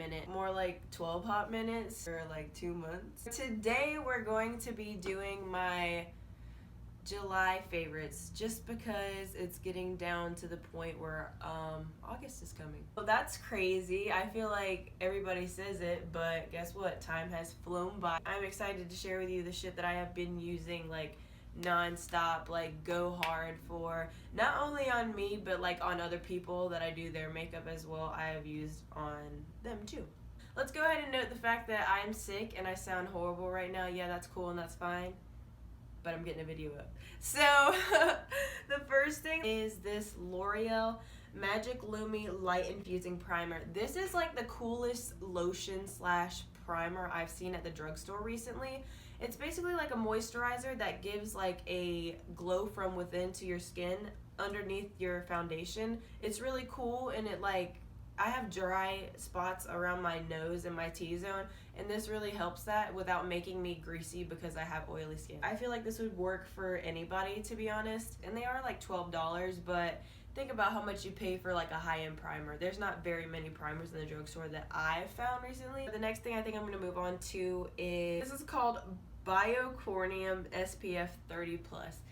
minute, more like 12 hot minutes for like 2 months. Today we're going to be doing my July favorites just because it's getting down to the point where August is coming. Well, that's crazy. I feel like everybody says it, but guess what? Time has flown by. I'm excited to share with you the shit that I have been using like non-stop, like go hard for, not only on me but like on other people that I do their makeup as well. I have used on them too. Let's go ahead and note the fact that I'm sick and I sound horrible right now. Yeah, that's cool and that's fine, but I'm getting a video up. So the first thing is this L'Oreal Magic Lumi Light Infusing Primer. This is like the coolest lotion slash primer I've seen at the drugstore recently. It's basically like a moisturizer that gives like a glow from within to your skin underneath your foundation. It's really cool, and it like, I have dry spots around my nose and my T-zone, and this really helps that without making me greasy because I have oily skin. I feel like this would work for anybody, to be honest, and they are like $12, but think about how much you pay for like a high-end primer. There's not very many primers in the drugstore that I've found recently. The next thing I think I'm going to move on to is, this is called Biocornium SPF 30+.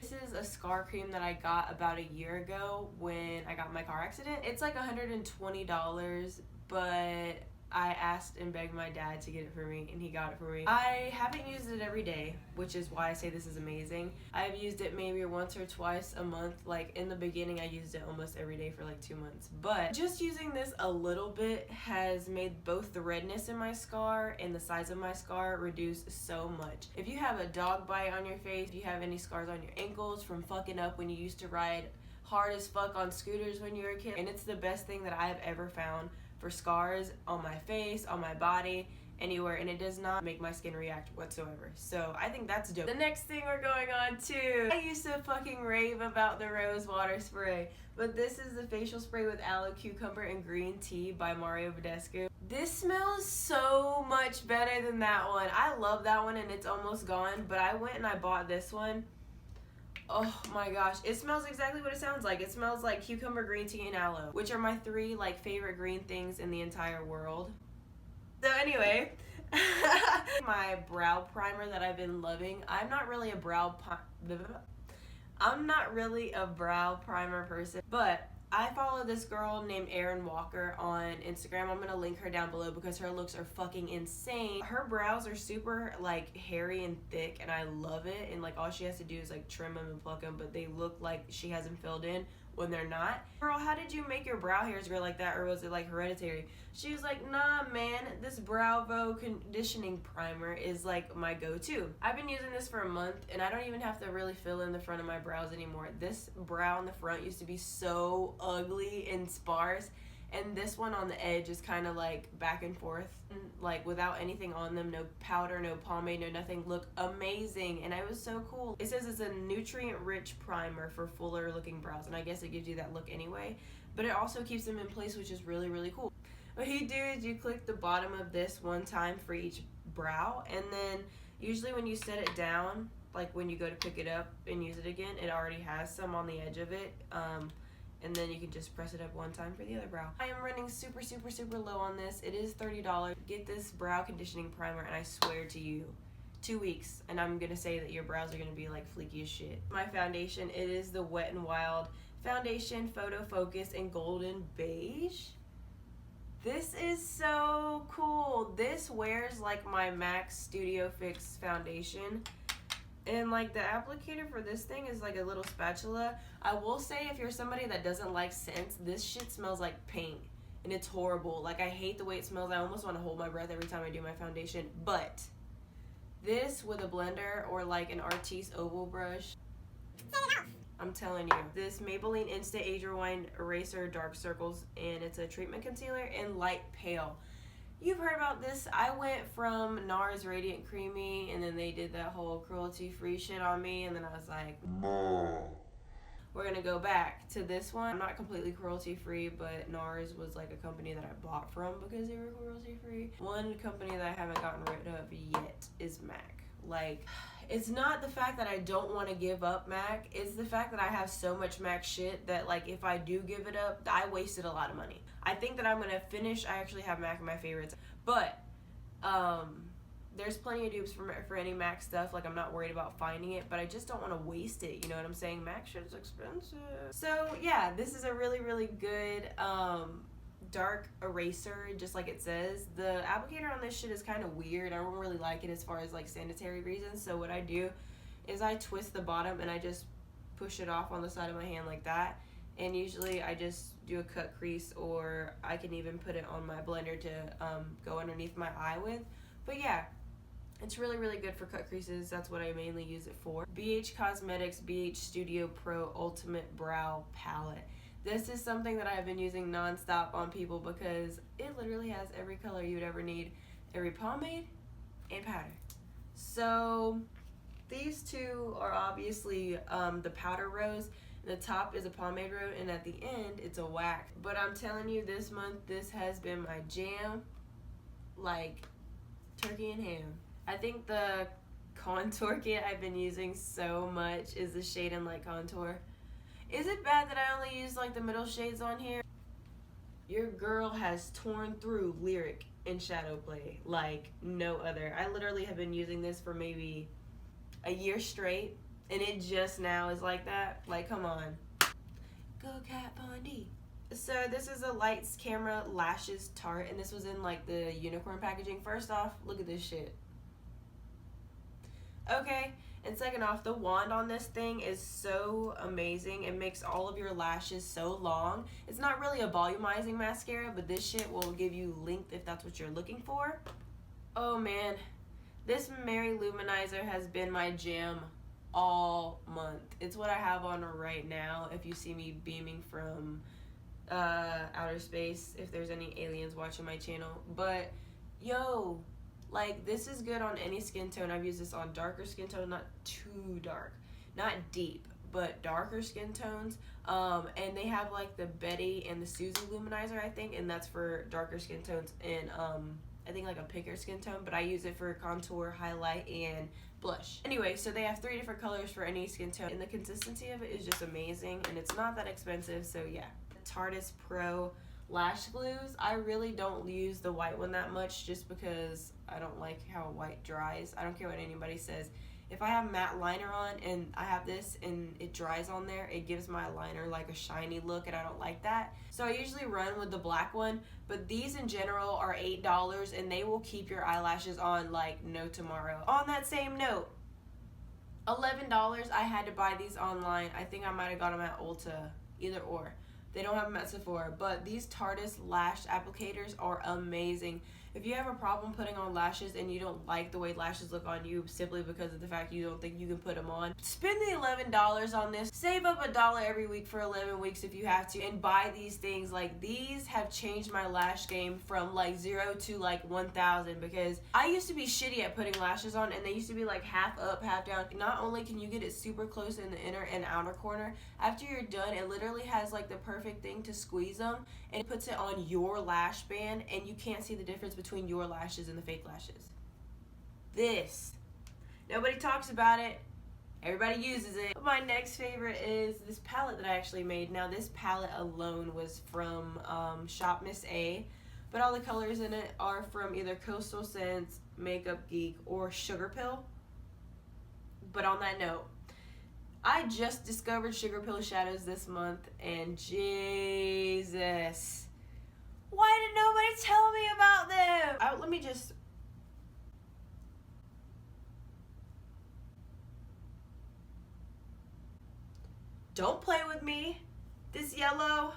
This is a scar cream that I got about a year ago when I got in my car accident. It's like $120, but I asked and begged my dad to get it for me, and he got it for me. I haven't used it every day, which is why I say this is amazing. I've used it maybe once or twice a month. Like in the beginning, I used it almost every day for like 2 months. But just using this a little bit has made both the redness in my scar and the size of my scar reduce so much. If you have a dog bite on your face, if you have any scars on your ankles from fucking up when you used to ride hard as fuck on scooters when you were a kid, and it's the best thing that I have ever found for scars on my face, on my body, anywhere, and it does not make my skin react whatsoever. So I think that's dope. The next thing we're going on to, I used to fucking rave about the rose water spray, but this is the facial spray with aloe, cucumber, and green tea by Mario Badescu. This smells so much better than that one. I love that one and it's almost gone, but I went and I bought this one. Oh my gosh, it smells exactly what it sounds like. It smells like cucumber, green tea, and aloe, which are my 3 like favorite green things in the entire world. So anyway, my brow primer that I've been loving. I'm not really a brow primer person, but I follow this girl named Erin Walker on Instagram. I'm gonna link her down below because her looks are fucking insane. Her brows are super like hairy and thick, and I love it. And like all she has to do is like trim them and pluck them, but they look like she has them filled in when they're not. Girl, how did you make your brow hairs grow like that, or was it like hereditary? She was like, nah man, this Bravo conditioning primer is like my go-to. I've been using this for a month and I don't even have to really fill in the front of my brows anymore. This brow in the front used to be so ugly and sparse, and this one on the edge is kind of like back and forth, like without anything on them, no powder, no pomade, no nothing, look amazing, and it was so cool. It says it's a nutrient rich primer for fuller looking brows, and I guess it gives you that look anyway, but it also keeps them in place, which is really, really cool. What you do is you click the bottom of this one time for each brow, and then usually when you set it down, like when you go to pick it up and use it again, it already has some on the edge of it, and then you can just press it up one time for the other brow. I am running super, super, super low on this. It is $30. Get this brow conditioning primer, and I swear to you, 2 weeks, and I'm gonna say that your brows are gonna be like fleeky as shit. My foundation, it is the Wet n Wild Foundation Photo Focus in Golden Beige. This is so cool. This wears like my MAC Studio Fix foundation. And like the applicator for this thing is like a little spatula. I will say, if you're somebody that doesn't like scents, this shit smells like paint. And it's horrible. Like, I hate the way it smells. I almost want to hold my breath every time I do my foundation. But this with a blender or like an Artis oval brush, I'm telling you, this Maybelline Insta Age Rewind Eraser Dark Circles, and it's a treatment concealer in light pale. You've heard about this. I went from NARS Radiant Creamy, and then they did that whole cruelty-free shit on me, and then I was like, no. We're gonna go back to this one. I'm not completely cruelty-free, but NARS was like a company that I bought from because they were cruelty-free. One company that I haven't gotten rid of yet is MAC. Like, It's not the fact that I don't want to give up MAC. It's the fact that I have so much MAC shit that, like, if I do give it up, I wasted a lot of money. I think that I'm going to finish. I actually have MAC in my favorites. But, there's plenty of dupes for any MAC stuff. Like, I'm not worried about finding it, but I just don't want to waste it. You know what I'm saying? MAC shit is expensive. So, yeah, this is a really, really good, dark eraser, just like it says. The applicator on this shit is kind of weird. I don't really like it as far as like sanitary reasons. So what I do is I twist the bottom and I just push it off on the side of my hand like that. And usually I just do a cut crease, or I can even put it on my blender to go underneath my eye with. But yeah, it's really, really good for cut creases. That's what I mainly use it for. BH Cosmetics BH Studio Pro Ultimate Brow Palette. This is something that I've been using nonstop on people because it literally has every color you would ever need, every pomade and powder. So these two are obviously the powder rose. The top is a pomade rose, and at the end it's a wax. But I'm telling you, this month this has been my jam, like turkey and ham. I think the contour kit I've been using so much is the Shade and Light Contour. Is it bad that I only use like the middle shades on here? Your girl has torn through Lyric and Shadow Play like no other. I literally have been using this for maybe a year straight, and it just now is like that. Like, come on. Go Kat Von D. So this is a Lights Camera Lashes Tarte, and this was in like the unicorn packaging. First off, look at this shit. Okay. And second off, the wand on this thing is so amazing. It makes all of your lashes so long. It's not really a volumizing mascara, but this shit will give you length if that's what you're looking for. Oh man, this Mary Luminizer has been my jam all month. It's what I have on right now if you see me beaming from outer space, if there's any aliens watching my channel. But yo, like, this is good on any skin tone. I've used this on darker skin tone, not too dark, not deep, but darker skin tones. And they have like the Betty and the Susie Luminizer, I think, and that's for darker skin tones, and I think like a pinker skin tone, but I use it for contour, highlight, and blush. Anyway, so they have 3 different colors for any skin tone, and the consistency of it is just amazing, and it's not that expensive. So yeah, Tarteist Pro lash glues. I really don't use the white one that much just because I don't like how white dries. I don't care what anybody says. If I have matte liner on and I have this and it dries on there, it gives my liner like a shiny look, and I don't like that. So I usually run with the black one, but these in general are $8 and they will keep your eyelashes on like no tomorrow. On that same note, $11, I had to buy these online. I think I might have got them at Ulta, either or. They don't have them at Sephora, but these Tarteist lash applicators are amazing. If you have a problem putting on lashes and you don't like the way lashes look on you simply because of the fact you don't think you can put them on, spend the $11 on this. Save up $1 every week for 11 weeks if you have to, and buy these things. Like, these have changed my lash game from like 0 to like 1,000, because I used to be shitty at putting lashes on, and they used to be like half up, half down. Not only can you get it super close in the inner and outer corner, after you're done, it literally has like the perfect thing to squeeze them, and it puts it on your lash band, and you can't see the difference between your lashes and the fake lashes. This, nobody talks about it, everybody uses it. My next favorite is this palette that I actually made. Now, this palette alone was from Shop Miss A, but all the colors in it are from either Coastal Scents, Makeup Geek, or Sugar Pill. But on that note, I just discovered Sugar Pill shadows this month, and Jesus, why did nobody tell me about them? Let me just... Don't play with me. This yellow.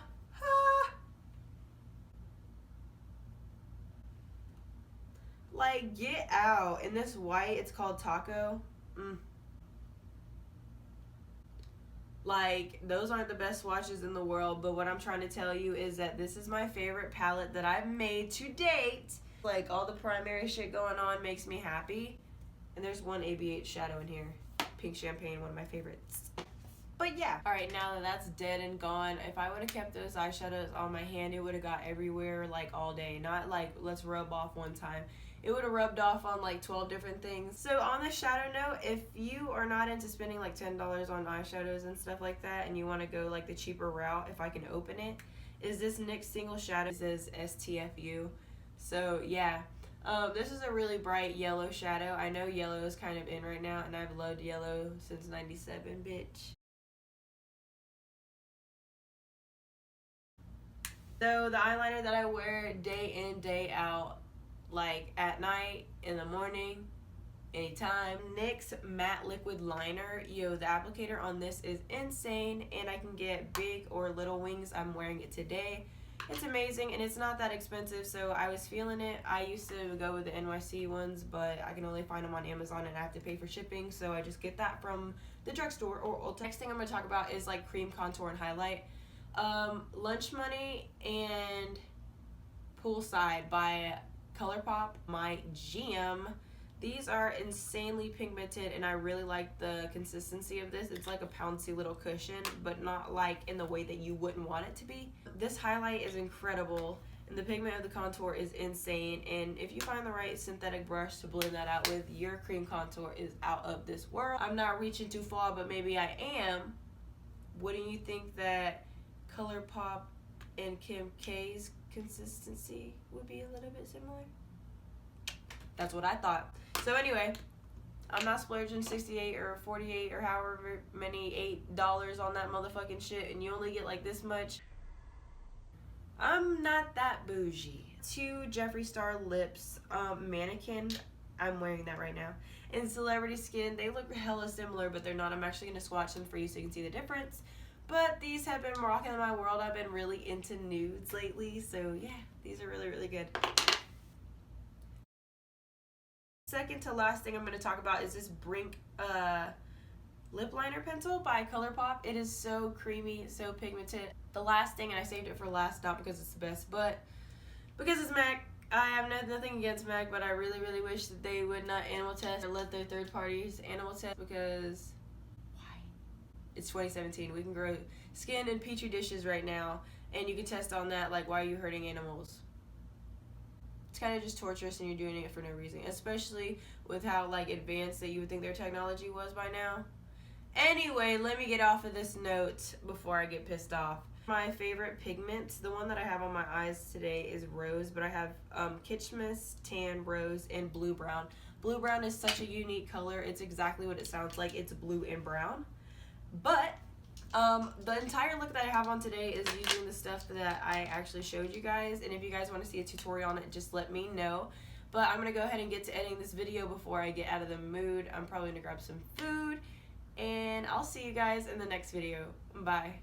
Like, get out. And this white, it's called Taco. Like, those aren't the best swatches in the world, but what I'm trying to tell you is that this is my favorite palette that I've made to date. Like, all the primary shit going on makes me happy. And there's one ABH shadow in here. Pink Champagne, one of my favorites. But yeah. Alright, now that that's dead and gone, if I would have kept those eyeshadows on my hand, it would have got everywhere like all day. Not like, let's rub off one time. it would have rubbed off on like 12 different things. So on the shadow note, if you are not into spending like $10 on eyeshadows and stuff like that, and you want to go like the cheaper route, if I can open it, is this NYX Single Shadow. It says STFU. So yeah, this is a really bright yellow shadow. I know yellow is kind of in right now, and I've loved yellow since 97, bitch. So the eyeliner that I wear day in, day out, like at night, in the morning, anytime. NYX Matte Liquid Liner. Yo, the applicator on this is insane, and I can get big or little wings. I'm wearing it today. It's amazing, and it's not that expensive, so I was feeling it. I used to go with the NYC ones, but I can only find them on Amazon, and I have to pay for shipping, so I just get that from the drugstore or Ulta. Next thing I'm going to talk about is like cream contour and highlight. Lunch Money and Poolside by ColourPop, my jam. These are insanely pigmented, and I really like the consistency of this. It's like a pouncy little cushion, but not like in the way that you wouldn't want it to be. This highlight is incredible, and the pigment of the contour is insane, and if you find the right synthetic brush to blend that out with, your cream contour is out of this world. I'm not reaching too far, but maybe I am. Wouldn't you think that ColourPop and Kim K's consistency would be a little bit similar? That's what I thought. So anyway, I'm not splurging 68 or 48 or however many $8 on that motherfucking shit, and you only get like this much. I'm not that bougie. 2 Jeffree Star lips, Mannequin. I'm wearing that right now. In Celebrity Skin, they look hella similar, but they're not. I'm actually going to swatch them for you so you can see the difference. But these have been rocking in my world. I've been really into nudes lately, so yeah, these are really, really good. Second to last thing I'm going to talk about is this Brink lip liner pencil by ColourPop. It is so creamy, so pigmented. The last thing, and I saved it for last, not because it's the best, but because it's MAC. I have nothing against MAC, but I really, really wish that they would not animal test or let their third parties animal test, because why? It's 2017. We can grow skin in petri dishes right now, and you can test on that, like, why are you hurting animals? It's kind of just torturous, and you're doing it for no reason, especially with how like advanced that you would think their technology was by now. Anyway, let me get off of this note before I get pissed off. My favorite pigments, the one that I have on my eyes today is rose, but I have Kitschmas, tan, rose, and blue brown. Blue brown is such a unique color. It's exactly what it sounds like. It's blue and brown. But the entire look that I have on today is using the stuff that I actually showed you guys, and if you guys want to see a tutorial on it, just let me know. But I'm going to go ahead and get to editing this video before I get out of the mood. I'm probably going to grab some food, and I'll see you guys in the next video. Bye.